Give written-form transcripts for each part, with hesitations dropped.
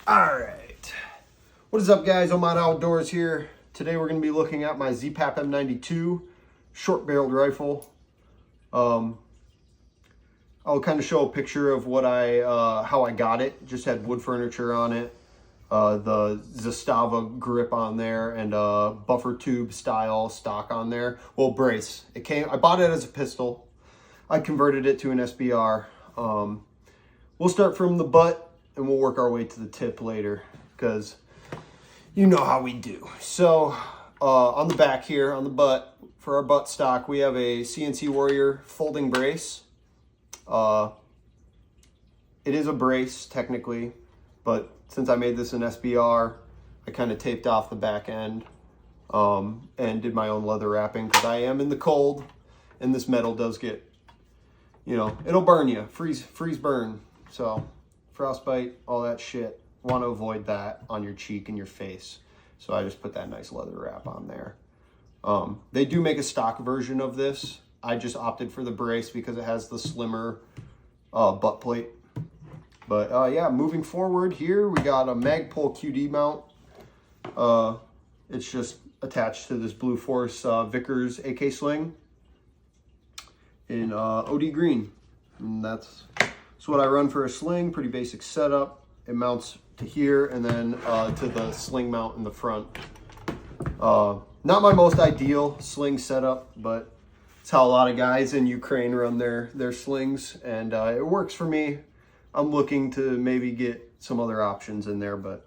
Alright, what is up guys, Omad Outdoors here. Today we're going to be looking at my ZPAP M92 short-barreled rifle. I'll kind of show a picture of what how I got it. Just had wood furniture on it, the Zastava grip on there, and a buffer tube style stock on there. Well, brace. I bought it as a pistol. I converted it to an SBR. We'll start from the butt and we'll work our way to the tip later, because you know how we do. So on the back here, on the butt, for our butt stock, we have a CNC Warrior folding brace. It is a brace technically, but since I made this an SBR, I kind of taped off the back end and did my own leather wrapping, because I am in the cold and this metal does get, you know, it'll burn you, freeze burn. So frostbite, all that shit, want to avoid that on your cheek and your face. So I just put that nice leather wrap on there. They do make a stock version of this. I just opted for the brace because it has the slimmer butt plate. But yeah, moving forward here, we got a Magpul QD mount. It's just attached to this Blue Force Vickers AK sling in OD green. And that's what I run for a sling. Pretty basic setup. It mounts to here and then to the sling mount in the front. Not my most ideal sling setup, but it's how a lot of guys in Ukraine run their slings, and it works for me. I'm looking to maybe get some other options in there, but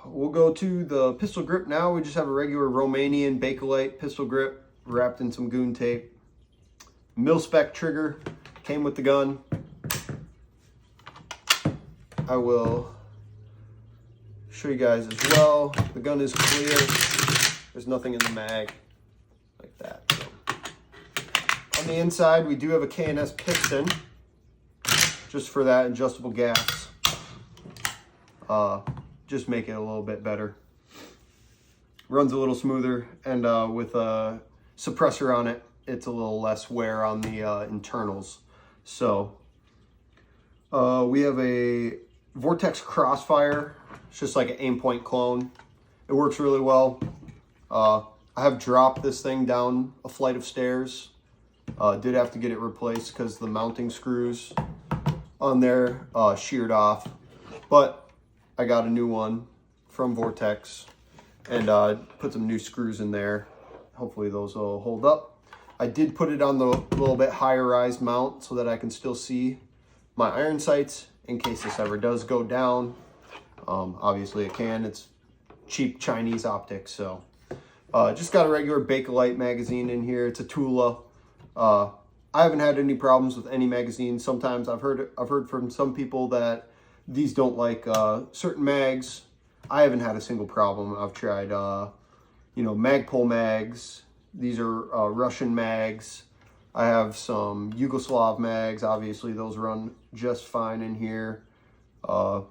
we'll go to the pistol grip now. We just have a regular Romanian Bakelite pistol grip wrapped in some goon tape. Mil-spec trigger came with the gun. I will show you guys as well. The gun is clear. There's nothing in the mag like that. So, on the inside, we do have a K&S piston, just for that adjustable gas. Just make it a little bit better. Runs a little smoother, and with a suppressor on it, it's a little less wear on the internals. So we have a Vortex Crossfire. It's just like an aim point clone. It works really well. I have dropped this thing down a flight of stairs. Did have to get it replaced because the mounting screws on there sheared off, but I got a new one from Vortex and put some new screws in there. Hopefully those will hold up. I did put it on the little bit higher rise mount so that I can still see my iron sights in case this ever does go down. Obviously it can. It's cheap Chinese optics. So just got a regular Bakelite magazine in here. It's a Tula. I haven't had any problems with any magazine. Sometimes I've heard from some people that these don't like certain mags. I haven't had a single problem. I've tried Magpul mags. These are Russian mags. I have some Yugoslav mags. Obviously, those run just fine in here. But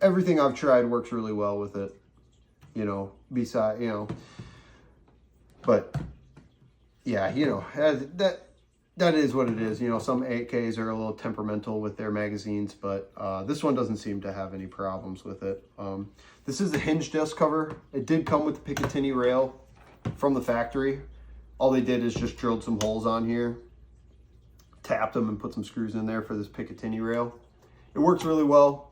everything I've tried works really well with it. But yeah, that is what it is. Some AKs are a little temperamental with their magazines, but this one doesn't seem to have any problems with it. This is a hinge disc cover. It did come with the Picatinny rail from the factory. All they did is just drilled some holes on here, tapped them, and put some screws in there for this Picatinny rail. It works really well.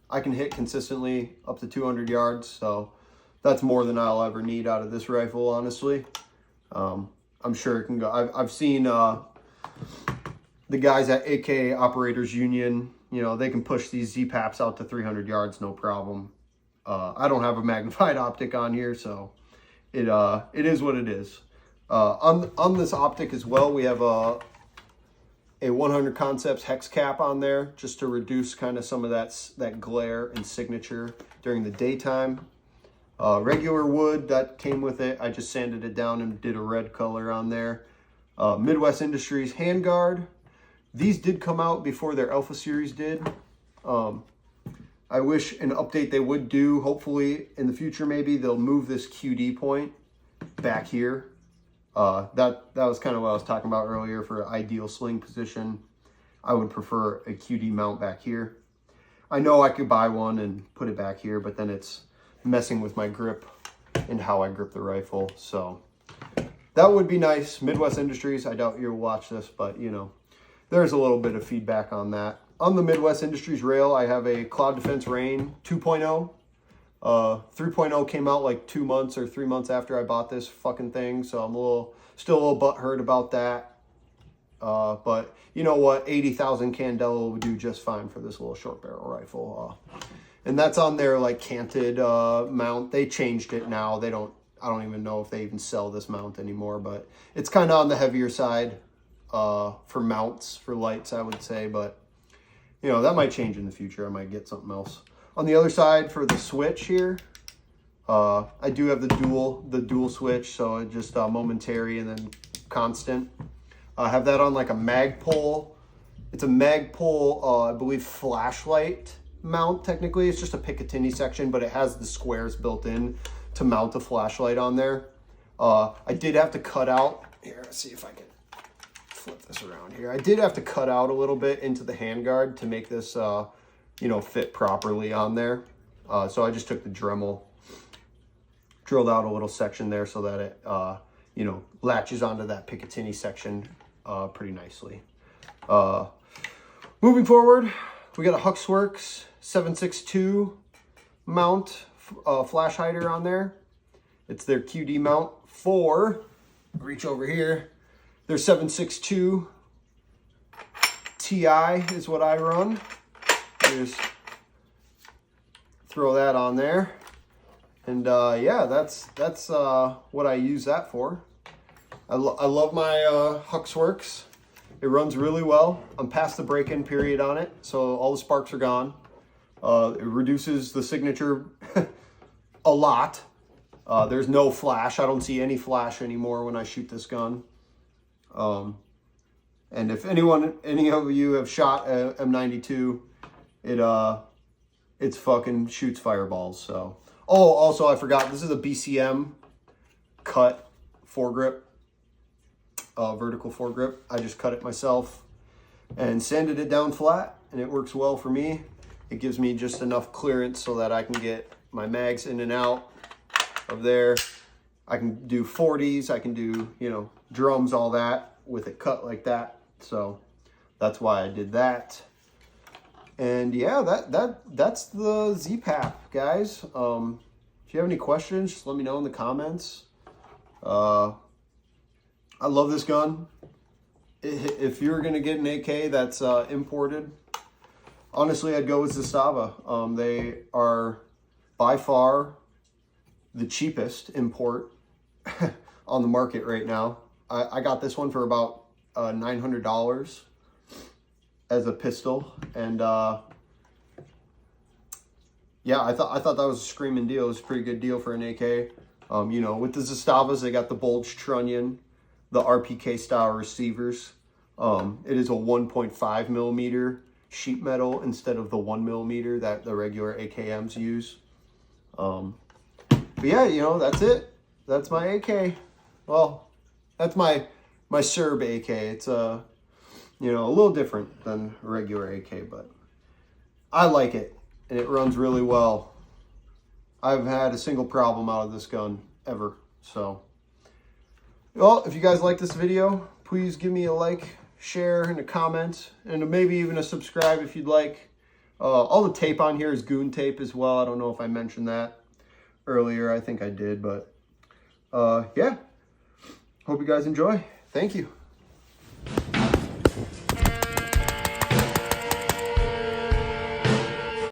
I can hit consistently up to 200 yards, so that's more than I'll ever need out of this rifle, honestly. I'm sure it can go. I've seen the guys at AK Operators Union, they can push these ZPAPs out to 300 yards, no problem. I don't have a magnified optic on here, so it is what it is. On this optic as well, we have a 100 Concepts hex cap on there, just to reduce kind of some of that glare and signature during the daytime. Regular wood that came with it, I just sanded it down and did a red color on there. Midwest Industries handguard. These did come out before their Alpha Series did. I wish an update they would do, hopefully in the future maybe, they'll move this QD point back here. That was kind of what I was talking about earlier for ideal sling position. I would prefer a QD mount back here. I know I could buy one and put it back here, but then it's messing with my grip and how I grip the rifle. So that would be nice. Midwest Industries, I doubt you'll watch this, but you know, there's a little bit of feedback on that. On the Midwest Industries rail, I have a Cloud Defense Rain 2.0. 3.0 came out like 2 months or 3 months after I bought this fucking thing, so I'm still a little butthurt about that. But you know what? 80,000 Candela would do just fine for this little short barrel rifle. And that's on their like canted mount. They changed it now. I don't even know if they even sell this mount anymore, but it's kind of on the heavier side for mounts, for lights, I would say. But you know, that might change in the future. I might get something else. On the other side for the switch here, I do have the dual switch, so it just momentary and then constant. I have that on like a Magpul. It's a Magpul, I believe, flashlight mount. Technically, it's just a Picatinny section, but it has the squares built in to mount the flashlight on there. I did have to cut out here. Let's see if I can flip this around here. I did have to cut out a little bit into the handguard to make this, you know, fit properly on there. So I just took the Dremel, drilled out a little section there so that it, you know, latches onto that Picatinny section pretty nicely. Moving forward, we got a Huxworks 762 mount flash hider on there. It's their QD mount for, reach over here, their 762 Ti is what I run. Just throw that on there, and yeah, that's what I use that for. I love my Huxworks. It runs really well. I'm past the break-in period on it, so all the sparks are gone. It reduces the signature a lot. There's no flash. I don't see any flash anymore when I shoot this gun. And if any of you have shot a M92, it's fucking shoots fireballs. So, oh, also I forgot, this is a BCM cut foregrip, vertical foregrip. I just cut it myself and sanded it down flat, and it works well for me. It gives me just enough clearance so that I can get my mags in and out of there. I can do 40s, I can do, you know, drums, all that with it cut like that. So that's why I did that. And yeah, that's the ZPAP, guys. If you have any questions, just let me know in the comments. I love this gun. If you're gonna get an AK that's imported, honestly, I'd go with Zastava. They are by far the cheapest import on the market right now. I got this one for about $900 as a pistol, and yeah, I thought that was a screaming deal. It was a pretty good deal for an AK. You know, with the Zastavas, they got the bulge trunnion, the RPK style receivers. It is a 1.5 millimeter sheet metal instead of the 1 millimeter that the regular AKMs use. But yeah, you know, that's it. That's my AK. Well, that's my Serb AK. It's you know, a little different than a regular AK, but I like it, and it runs really well. I've had a single problem out of this gun ever. So, well, if you guys like this video, please give me a like, share, and a comment, and maybe even a subscribe if you'd like. All the tape on here is goon tape as well. I don't know if I mentioned that earlier. I think I did, but yeah. Hope you guys enjoy. Thank you.